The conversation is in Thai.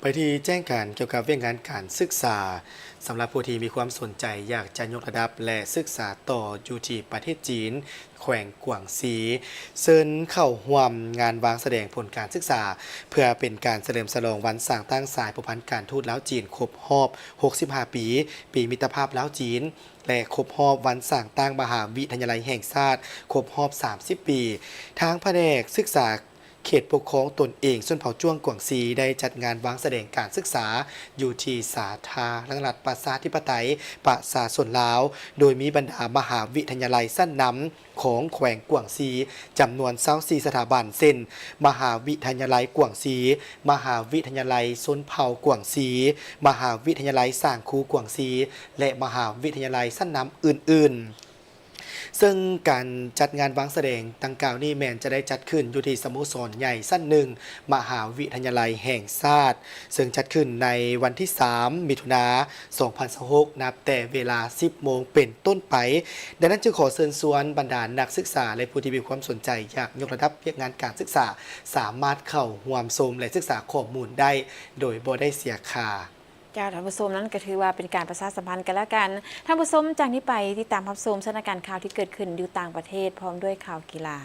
ไปที่แจ้งการเกี่ยวกับเรื่องงานการศึกษาสำหรับผู้ที่มีความสนใจอยากจะยกระดับและศึกษาต่ออยู่ที่ประเทศจีนแขวงกวางซีเซินเข้าร่วมงานวางแสดงผลการศึกษาเพื่อเป็นการเฉลิมฉลองวันสร้างตั้งสายผูกพันการทูตลาวจีนครบรอบ 65 ปี ปีมิตรภาพลาวจีนและครบรอบวันสร้างตั้งมหาวิทยาลัยแห่งชาติครบรอบ 30 ปีทางแผนกศึกษาเขตปกครองตนเองส่วนเผ่าจ้วงกวางซีได้จัดงานวางแสดงการศึกษาอยู่ที่สาธารณรัฐประชาธิปไตยประชาชนลาวโดยมีบรรดามหาวิทยาลัยสั้นนำของแขวงกวางซีจำนวน24สถาบันเช่นมหาวิทยาลัยกวางซีมหาวิทยาลัยชนเผ่ากวางซีมหาวิทยาลัยสร้างคูกวางซีและมหาวิทยาลัยสั้นนำอื่นๆซึ่งการจัดงานวางแสดงดังกล่าวนี้แมนจะได้จัดขึ้นอยู่ที่สโมสรใหญ่สั้นหนึ่งมหาวิทยาลัยแห่งชาติซึ่งจัดขึ้นในวันที่ 3 มิถุนายน 2026 นับแต่เวลา 10 โมงเป็นต้นไปดังนั้นจึงขอเชิญชวนบรรดานักศึกษาและผู้ที่มีความสนใจอยากยกระดับเรียกงานการศึกษาสามารถเข้าร่วมชมและศึกษาข้อมูลได้โดยบ่ได้เสียค่าเจ้าท่านผู้ชมนั้นก็ถือว่าเป็นการประชาสัมพันธ์กันแล้วกันท่านผู้ชมจากนี้ไปติดตามรับชมสถานการณ์ข่าวที่เกิดขึ้นอยู่ต่างประเทศพร้อมด้วยข่าวกีฬา